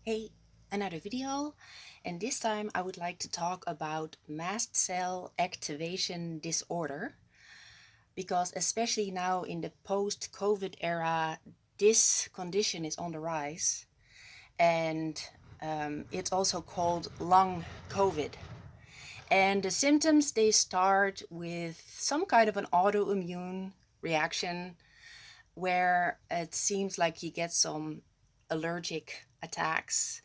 Hey, another video, and this time I would like to talk about mast cell activation disorder because especially now in the post-COVID era, this condition is on the rise, and it's also called long COVID. And the symptoms, they start with some kind of an autoimmune reaction where it seems like you get some allergic attacks.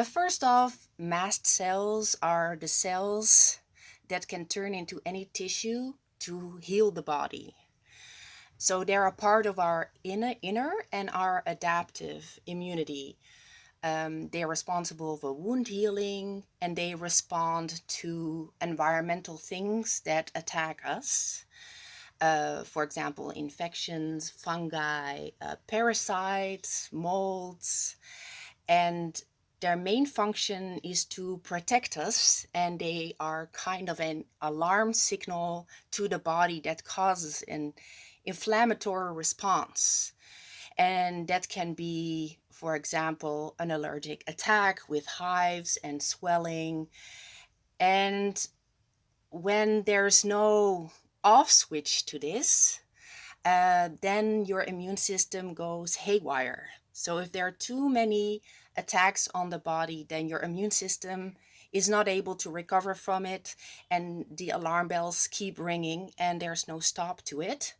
First off, mast cells are the cells that can turn into any tissue to heal the body. So they're a part of our inner and our adaptive immunity. They're responsible for wound healing and they respond to environmental things that attack us. For example, infections, fungi, parasites, molds, and their main function is to protect us, and they are kind of an alarm signal to the body that causes an inflammatory response. And that can be, for example, an allergic attack with hives and swelling. And when there's no off switch to this, then your immune system goes haywire. So if there are too many attacks on the body, then your immune system is not able to recover from it, and the alarm bells keep ringing, and there's no stop to it.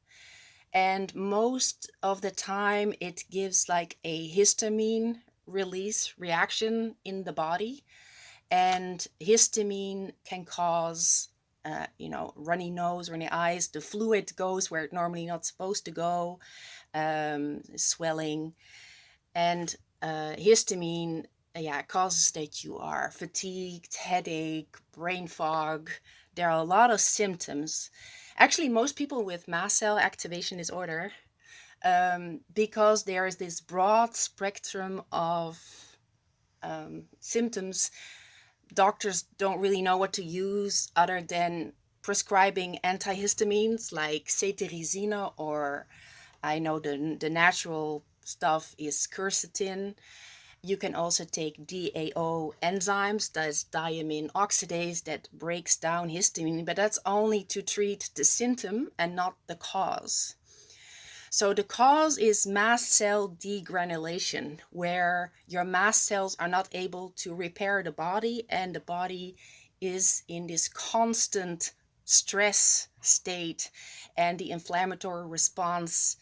And most of the time, it gives like a histamine release reaction in the body, and histamine can cause runny nose, runny eyes. The fluid goes where it normally not supposed to go, swelling, and histamine, causes that you are fatigued, headache, brain fog. There are a lot of symptoms. Actually, most people with mast cell activation disorder, because there is this broad spectrum of symptoms, doctors don't really know what to use other than prescribing antihistamines like cetirizine, or I know the natural stuff is quercetin. You can also take DAO enzymes, that's diamine oxidase, that breaks down histamine, but that's only to treat the symptom and not the cause. So the cause is mast cell degranulation, where your mast cells are not able to repair the body, and the body is in this constant stress state, and the inflammatory response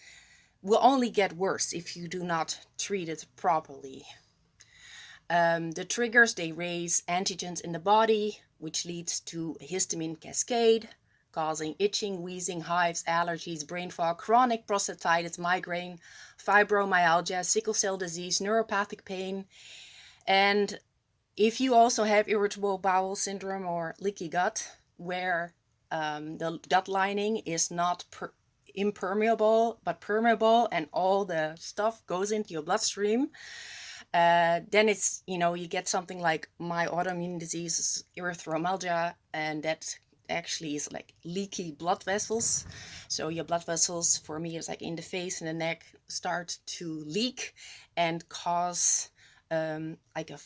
will only get worse if you do not treat it properly. The triggers, they raise antigens in the body, which leads to a histamine cascade, causing itching, wheezing, hives, allergies, brain fog, chronic prostatitis, migraine, fibromyalgia, sickle cell disease, neuropathic pain. And if you also have irritable bowel syndrome or leaky gut, where the gut lining is not impermeable but permeable, and all the stuff goes into your bloodstream, then it's, you get something like my autoimmune disease, erythromelalgia, and that actually is like leaky blood vessels. So your blood vessels, for me, is like in the face and the neck, start to leak and cause like a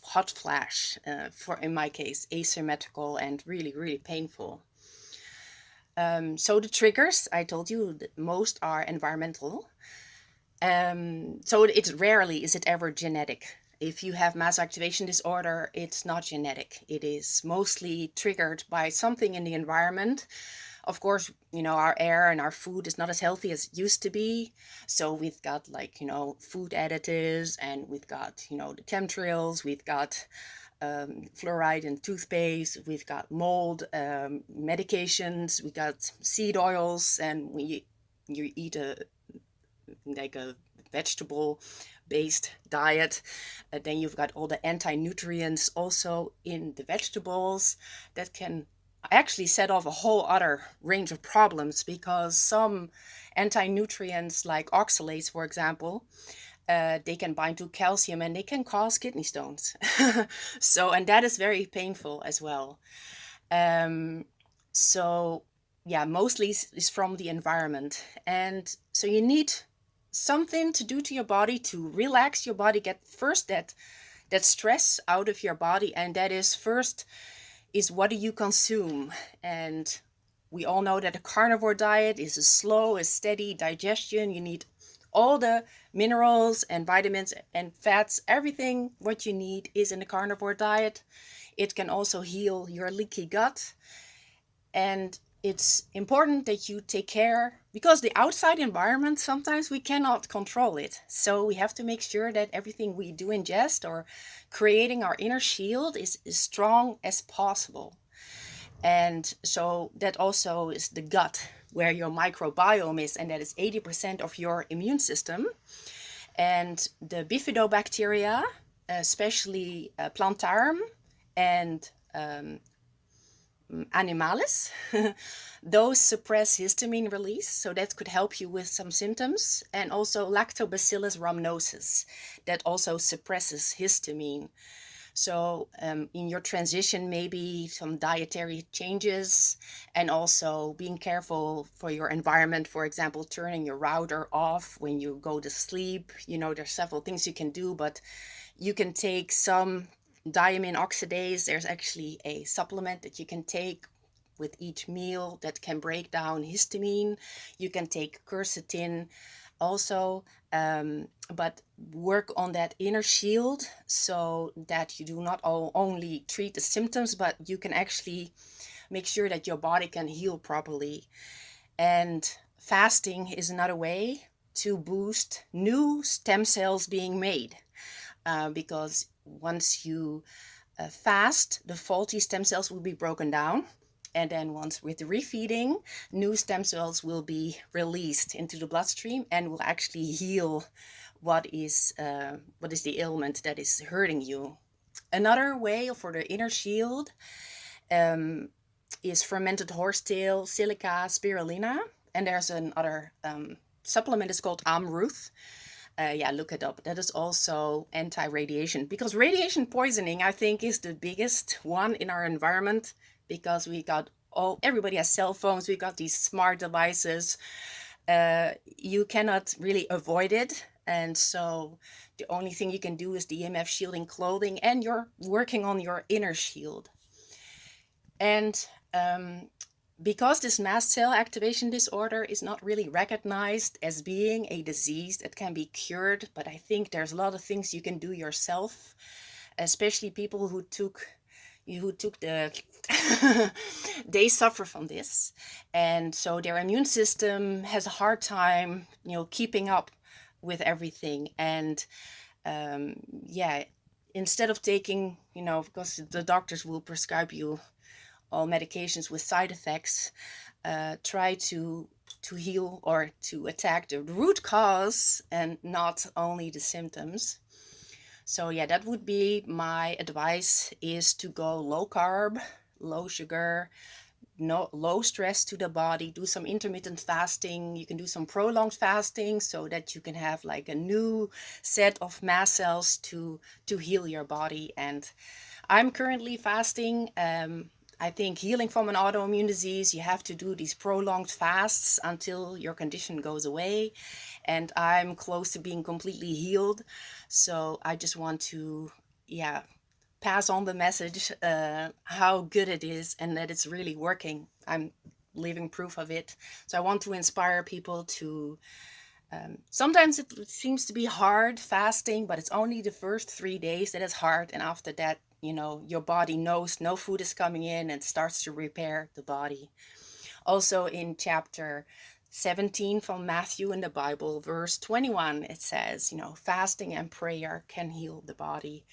hot flash, for, in my case, asymmetrical and really, really painful. So the triggers, I told you, that most are environmental. So it's rarely is it ever genetic. If you have mast activation disorder, it's not genetic. It is mostly triggered by something in the environment. Of course, our air and our food is not as healthy as it used to be. So we've got like, food additives, and we've got, the chemtrails, we've got fluoride in toothpaste, we've got mold medications, we got seed oils, and you eat a vegetable based diet, then you've got all the anti-nutrients also in the vegetables that can actually set off a whole other range of problems, because some anti-nutrients like oxalates, for example, they can bind to calcium and they can cause kidney stones. So, and that is very painful as well. So yeah, mostly is from the environment. And so you need something to do to your body to relax your body, get first that stress out of your body. And that is first is what do you consume. And we all know that a carnivore diet is a slow, a steady digestion. You need all the minerals and vitamins and fats, everything what you need is in the carnivore diet. It can also heal your leaky gut. And it's important that you take care, because the outside environment, sometimes we cannot control it. So we have to make sure that everything we do ingest or creating our inner shield is as strong as possible. And so that also is the gut, where your microbiome is, and that is 80% of your immune system. And the bifidobacteria, especially plantarum and animalis, those suppress histamine release, so that could help you with some symptoms. And also lactobacillus rhamnosus, that also suppresses histamine. So in your transition, maybe some dietary changes, and also being careful for your environment. For example, turning your router off when you go to sleep. There's several things you can do, but you can take some diamine oxidase. There's actually a supplement that you can take with each meal that can break down histamine. You can take quercetin also, but work on that inner shield so that you do not only treat the symptoms, but you can actually make sure that your body can heal properly. And fasting is another way to boost new stem cells being made, because once you fast, the faulty stem cells will be broken down. And then once with the refeeding, new stem cells will be released into the bloodstream and will actually heal what is the ailment that is hurting you. Another way for the inner shield is fermented horsetail, silica, spirulina. And there's another supplement, it's called Amruth. Look it up. That is also anti-radiation, because radiation poisoning, I think, is the biggest one in our environment, because everybody has cell phones, we got these smart devices. You cannot really avoid it. And so the only thing you can do is the EMF shielding clothing, and you're working on your inner shield. And because this mast cell activation disorder is not really recognized as being a disease that can be cured, but I think there's a lot of things you can do yourself, especially people who took the they suffer from this, and so their immune system has a hard time keeping up with everything. And instead of taking, because the doctors will prescribe you all medications with side effects, try to heal or to attack the root cause and not only the symptoms. So that would be my advice, is to go low carb, low sugar, no low stress to the body. Do some intermittent fasting. You can do some prolonged fasting so that you can have like a new set of mast cells to heal your body. And I'm currently fasting. I think healing from an autoimmune disease, you have to do these prolonged fasts until your condition goes away. And I'm close to being completely healed. So I just want to, pass on the message, how good it is and that it's really working. I'm living proof of it. So I want to inspire people to, sometimes it seems to be hard fasting, but it's only the first 3 days that is hard. And after that, your body knows no food is coming in and starts to repair the body. Also in chapter 17 from Matthew in the Bible, verse 21, it says, fasting and prayer can heal the body.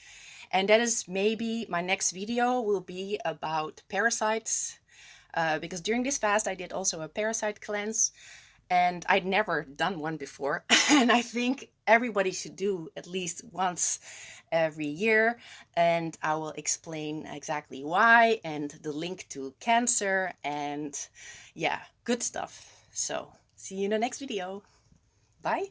And that is maybe my next video will be about parasites, because during this fast I did also a parasite cleanse, and I'd never done one before. And I think everybody should do at least once every year. And I will explain exactly why, and the link to cancer, and good stuff. So see you in the next video. Bye.